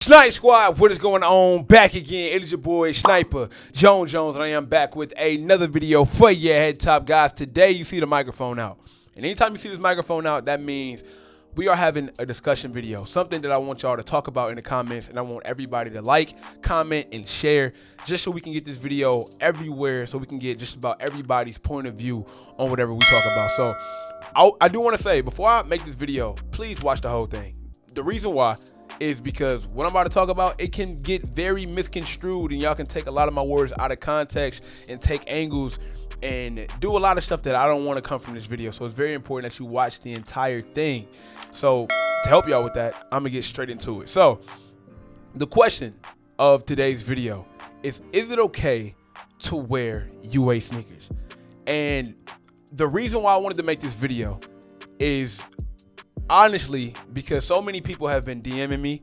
Snipe Squad, what is going on? Back again. It is your boy Sniper Jones, and I am back with another video for your head top guys. Today you see the microphone out, and anytime you see this microphone out, that means we are having a discussion video, something that I want y'all to talk about in the comments, and I want everybody to like, comment, and share, just so we can get this video everywhere, so we can get just about everybody's point of view on whatever we talk about. So I do want to say, before I make this video, please watch the whole thing. The reason why is because what I'm about to talk about, it can get very misconstrued, and y'all can take a lot of my words out of context and take angles and do a lot of stuff that I don't want to come from this video. So it's very important that you watch the entire thing. So to help y'all with that, I'm gonna get straight into it. So the question of today's video is it okay to wear UA sneakers? And the reason why I wanted to make this video is honestly because so many people have been DMing me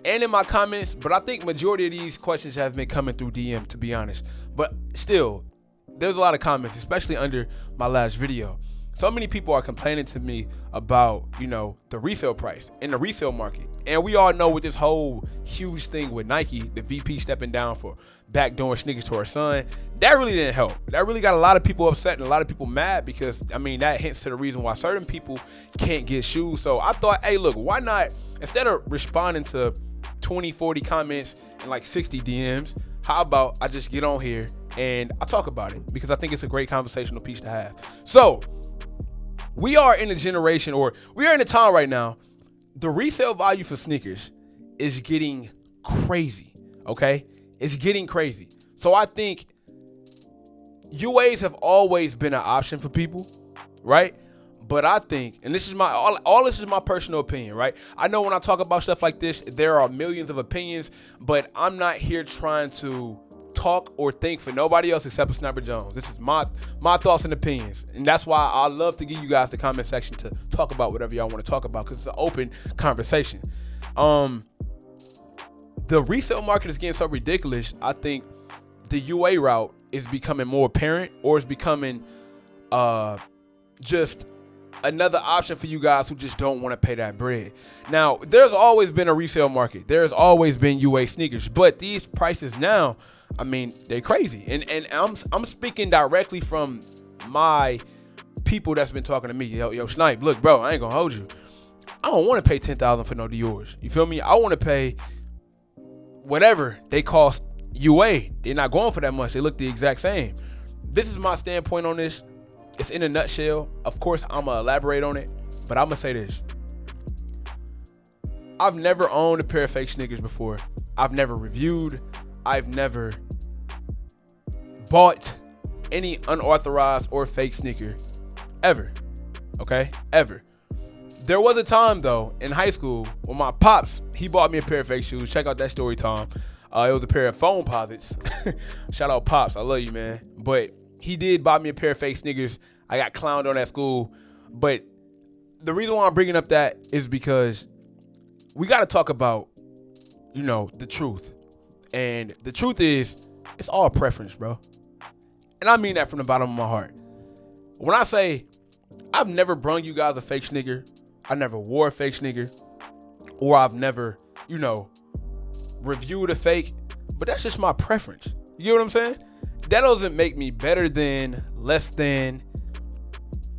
and in my comments, but I think majority of these questions have been coming through DM, to be honest. But still, there's a lot of comments, especially under my last video. So many people are complaining to me about, the resale price in the resale market. And we all know with this whole huge thing with Nike, the VP stepping down for backdooring sneakers to her son, that really didn't help. That really got a lot of people upset and a lot of people mad because, that hints to the reason why certain people can't get shoes. So I thought, hey, look, why not, instead of responding to 20, 40 comments and like 60 DMs, how about I just get on here and I talk about it, because I think it's a great conversational piece to have. So we are in a generation, or we are in a time right now, the resale value for sneakers is getting crazy, okay? It's getting crazy. So I think UAs have always been an option for people, right? But I think, and this is my, all this is my personal opinion, right? I know when I talk about stuff like this, there are millions of opinions, but I'm not here trying to talk or think for nobody else except for Sniper Jones. This is my thoughts and opinions, and that's why I love to give you guys the comment section to talk about whatever y'all want to talk about, because it's an open conversation. The resale market is getting so ridiculous. I think the UA route is becoming more apparent, or is becoming just another option for you guys who just don't want to pay that bread. Now, there's always been a resale market. There's always been UA sneakers, but these prices now, they're crazy. And I'm speaking directly from my people that's been talking to me. Yo, Snipe, look, bro, I ain't gonna hold you. I don't want to pay $10,000 for no Dior's. You feel me? I want to pay whatever they cost UA. They're not going for that much. They look the exact same. This is my standpoint on this. It's in a nutshell. Of course, I'm gonna elaborate on it, but I'm gonna say this. I've never owned a pair of fake sneakers before. I've never reviewed. I've never bought any unauthorized or fake sneaker ever. Okay? Ever. There was a time though in high school when my pops, he bought me a pair of fake shoes. Check out that story time. It was a pair of phone posits. Shout out Pops. I love you, man. But he did buy me a pair of fake sneakers. I got clowned on at school. But the reason why I'm bringing up that is because we got to talk about, the truth. And the truth is, it's all preference, bro. And I mean that from the bottom of my heart. When I say I've never brung you guys a fake sneaker, I never wore a fake sneaker, or I've never, reviewed a fake, but that's just my preference. You get what I'm saying? That doesn't make me better than, less than,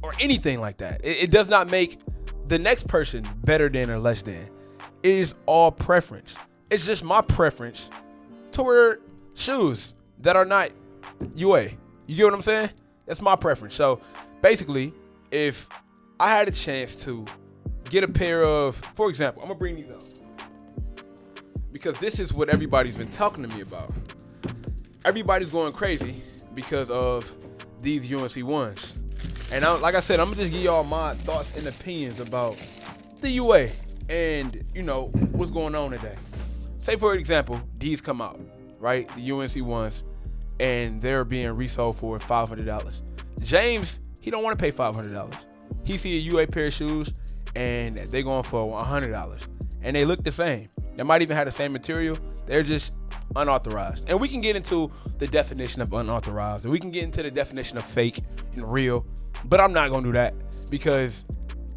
or anything like that. It does not make the next person better than or less than. It is all preference. It's just my preference to wear shoes that are not UA. You get what I'm saying? That's my preference. So basically, if I had a chance to get a pair of, for example, I'm gonna bring these up because this is what everybody's been talking to me about. Everybody's going crazy because of these UNC ones. And like I said, I'm gonna just give y'all my thoughts and opinions about the UA and, what's going on today. Say, for example, these come out, right? The UNC ones, and they're being resold for $500. James, he don't want to pay $500. He see a UA pair of shoes, and they're going for $100. And they look the same. They might even have the same material. They're just unauthorized. And we can get into the definition of unauthorized, and we can get into the definition of fake and real, but I'm not going to do that because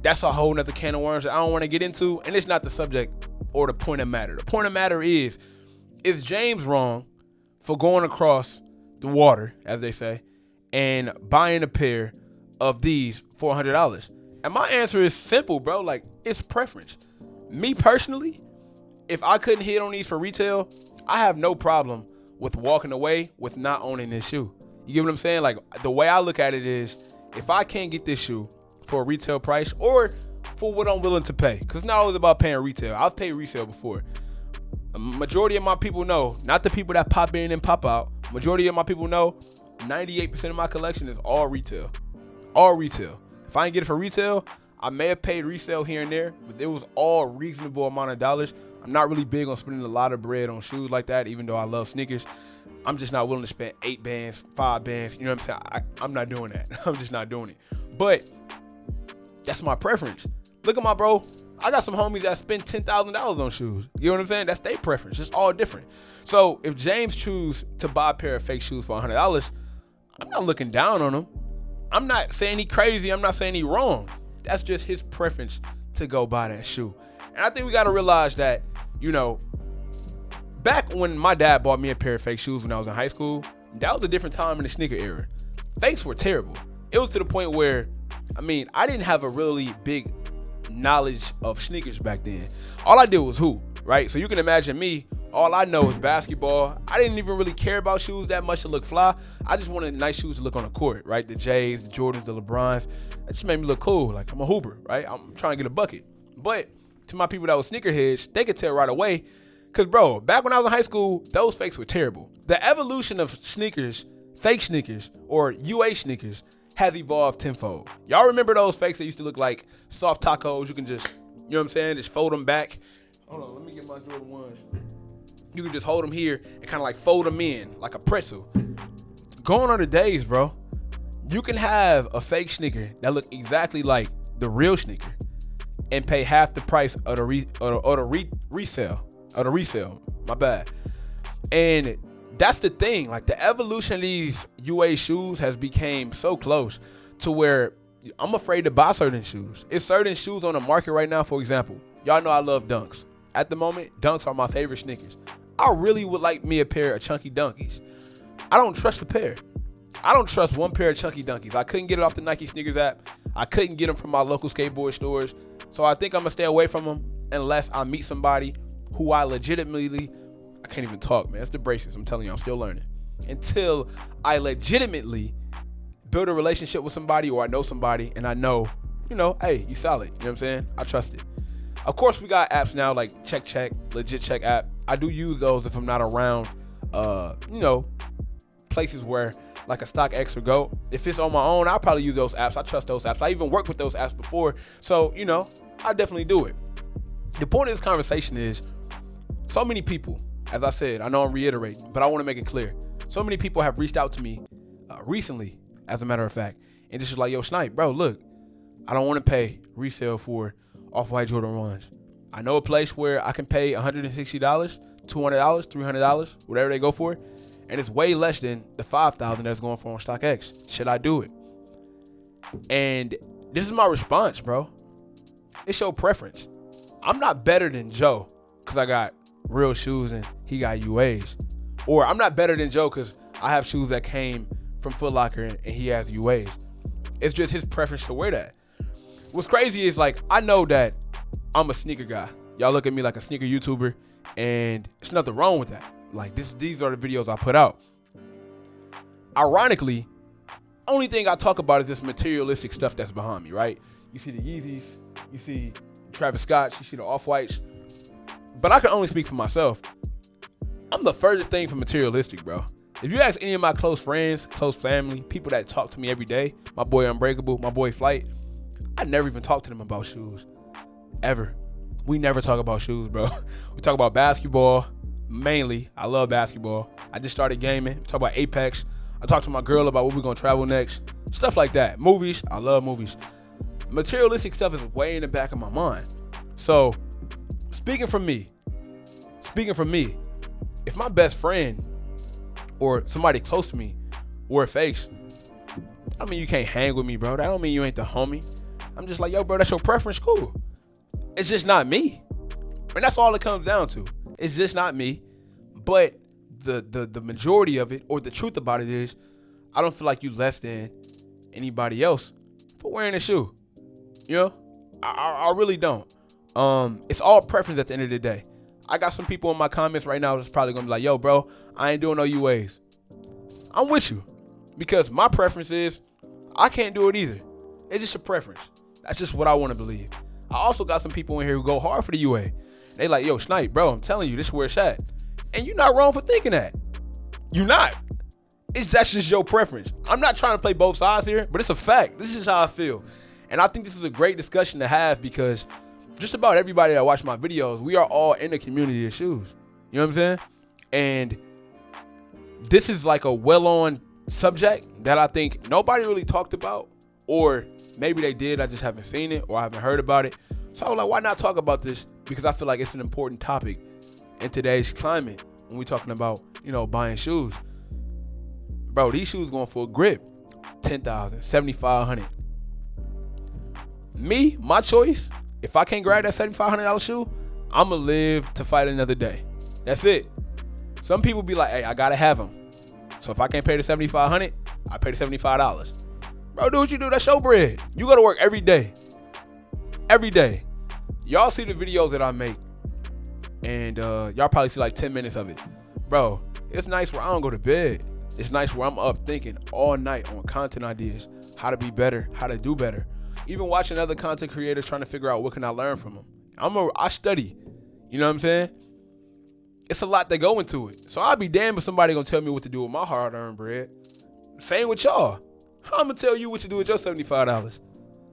that's a whole nother can of worms that I don't want to get into, and it's not the subject or the point of matter? The point of matter is James wrong for going across the water, as they say, and buying a pair of these for $100? And my answer is simple, bro. Like, it's preference. Me personally, if I couldn't hit on these for retail, I have no problem with walking away with not owning this shoe. You get what I'm saying? Like, the way I look at it is, if I can't get this shoe for a retail price or for what I'm willing to pay, because it's not always about paying retail. I've paid resale before. A majority of my people know, not the people that pop in and pop out. Majority of my people know 98% of my collection is all retail. All retail. If I didn't get it for retail, I may have paid resale here and there, but it was all reasonable amount of dollars. I'm not really big on spending a lot of bread on shoes like that, even though I love sneakers. I'm just not willing to spend 8 bands, 5 bands. You know what I'm saying? I'm not doing that. I'm just not doing it. But that's my preference. Look at my bro. I got some homies that spend $10,000 on shoes. You know what I'm saying? That's their preference. It's all different. So if James chooses to buy a pair of fake shoes for $100, I'm not looking down on him. I'm not saying he crazy. I'm not saying he wrong. That's just his preference to go buy that shoe. And I think we got to realize that, you know, back when my dad bought me a pair of fake shoes when I was in high school, that was a different time in the sneaker era. Fakes were terrible. It was to the point where, I mean, I didn't have a really big knowledge of sneakers back then. All I did was hoop, right? So you can imagine me, all I know is basketball. I didn't even really care about shoes that much to look fly. I just wanted nice shoes to look on the court, right? The J's, the Jordans, the LeBrons. That just made me look cool. Like, I'm a hooper, right? I'm trying to get a bucket. But to my people that were sneakerheads, they could tell right away. Because, bro, back when I was in high school, those fakes were terrible. The evolution of sneakers, fake sneakers, or UA sneakers, has evolved tenfold. Y'all remember those fakes that used to look like soft tacos? You can just, you know what I'm saying, just fold them back. Hold on, let me get my Jordan 1s. You can just hold them here and kind of like fold them in like a pretzel. Going on the days, bro. You can have a fake sneaker that look exactly like the real sneaker and pay half the price of the resale. My bad. And that's the thing. Like, the evolution of these UA shoes has become so close to where I'm afraid to buy certain shoes. It's certain shoes on the market right now. For example, y'all know I love Dunks. At the moment, Dunks are my favorite sneakers. I really would like me a pair of chunky Dunkies. I don't trust the pair. I don't trust one pair of chunky Dunkies. I couldn't get it off the Nike sneakers app. I couldn't get them from my local skateboard stores. So I think I'm going to stay away from them unless I meet somebody who I legitimately, I can't even talk, man. It's the braces. I'm telling you, I'm still learning. Until I legitimately build a relationship with somebody, or I know somebody and I know, you know, hey, you solid. You know what I'm saying? I trust it. Of course, we got apps now like Check, Legit Check app. I do use those if I'm not around, you know, places where like a StockX or Go. If it's on my own, I'll probably use those apps. I trust those apps. I even worked with those apps before. So, you know, I definitely do it. The point of this conversation is so many people, as I said, I know I'm reiterating, but I want to make it clear. So many people have reached out to me recently, as a matter of fact, and just like, yo, Snipe, bro, look, I don't want to pay resale for Off-White Jordan 1s. I know a place where I can pay $160, $200, $300, whatever they go for, and it's way less than the $5,000 that's going for on StockX. Should I do it? And this is my response, bro. It's your preference. I'm not better than Joe because I got real shoes and he got UAs. Or I'm not better than Joe because I have shoes that came from Foot Locker and he has UAs. It's just his preference to wear that. What's crazy is, like, I know that I'm a sneaker guy. Y'all look at me like a sneaker YouTuber, and there's nothing wrong with that. Like, these are the videos I put out. Ironically, only thing I talk about is this materialistic stuff that's behind me, right? You see the Yeezys, you see Travis Scott, you see the Off-Whites. But I can only speak for myself. I'm the furthest thing from materialistic, bro. If you ask any of my close friends, close family, people that talk to me every day, my boy Unbreakable, my boy Flight, I never even talk to them about shoes. Ever. We never talk about shoes, bro. We talk about basketball, mainly. I love basketball. I just started gaming. We talk about Apex. I talk to my girl about where we're going to travel next. Stuff like that. Movies. I love movies. Materialistic stuff is way in the back of my mind. So, speaking for me, if my best friend or somebody close to me wear fakes, I mean, you can't hang with me, bro. That don't mean you ain't the homie. I'm just like, yo, bro, that's your preference, cool. It's just not me. And that's all it comes down to. It's just not me. But the majority of it, or the truth about it is, I don't feel like you less than anybody else for wearing a shoe. You know? I really don't. It's all preference at the end of the day. I got some people in my comments right now that's probably gonna be like, yo, bro, I ain't doing no UAs. I'm with you. Because my preference is, I can't do it either. It's just a preference. That's just what I want to believe. I also got some people in here who go hard for the UA. They like, yo, Snipe, bro, I'm telling you, this is where it's at. And you're not wrong for thinking that. You're not. That's just your preference. I'm not trying to play both sides here, but it's a fact. This is how I feel. And I think this is a great discussion to have because just about everybody that watch my videos, we are all in the community of shoes. You know what I'm saying? And this is like a well-on subject that I think nobody really talked about, or maybe they did, I just haven't seen it or I haven't heard about it. So I was like, why not talk about this? Because I feel like it's an important topic in today's climate when we're talking about, you know, buying shoes. Bro, these shoes going for a grip, $10,000, $7,500. Me, my choice, if I can't grab that $7,500 shoe, I'ma live to fight another day. That's it. Some people be like, hey, I gotta have them. So if I can't pay the $7,500, I pay the $75. Bro, do what you do. That's your bread. You go to work every day. Every day. Y'all see the videos that I make, and y'all probably see like 10 minutes of it. Bro, it's nice where I don't go to bed. It's nice where I'm up thinking all night on content ideas, how to be better, how to do better. Even watching other content creators trying to figure out what can I learn from them. I study. You know what I'm saying? It's a lot that go into it. So I'd be damned if somebody gonna tell me what to do with my hard-earned bread. Same with y'all. How I'm gonna tell you what to do with your $75,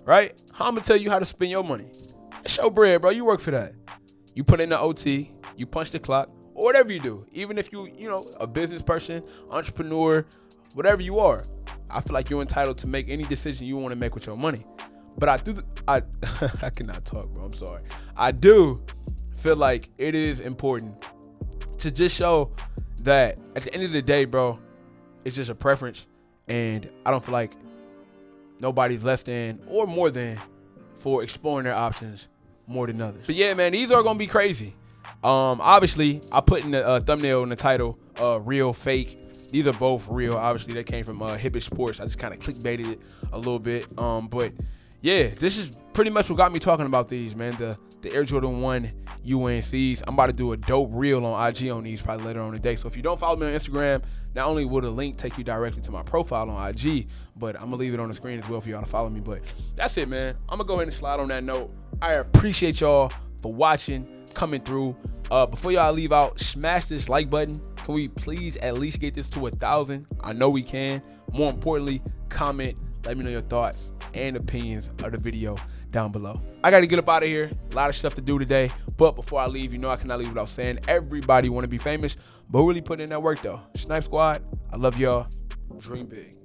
right? How I'm gonna tell you how to spend your money? It's your bread, bro. You work for that. You put in the OT, you punch the clock, or whatever you do. Even if you know, a business person, entrepreneur, whatever you are, I feel like you're entitled to make any decision you want to make with your money. But I cannot talk, bro. I'm sorry. I do feel like it is important to just show that at the end of the day, bro, it's just a preference, and I don't feel like nobody's less than or more than for exploring their options more than others. But yeah, man, these are gonna be crazy. Obviously, I put in the thumbnail in the title, real, fake. These are both real. Obviously, they came from Hibbett Sports. I just kind of clickbaited it a little bit. But yeah, this is pretty much what got me talking about these, man. The Air Jordan 1 UNCs. I'm about to do a dope reel on IG on these probably later on today. So if you don't follow me on Instagram, not only will the link take you directly to my profile on IG, but I'm gonna leave it on the screen as well for y'all to follow me. But that's it, man. I'm gonna go ahead and slide on that note. I appreciate y'all for watching, coming through. Before y'all leave out, smash this like button. Can we please at least get this to 1,000? I know we can. More importantly, comment, let me know your thoughts and opinions of the video down below. I got to get up out of here. A lot of stuff to do today. But before I leave, you know I cannot leave without saying everybody want to be famous, but who really put in that work though? Snipe Squad, I love y'all. Dream big.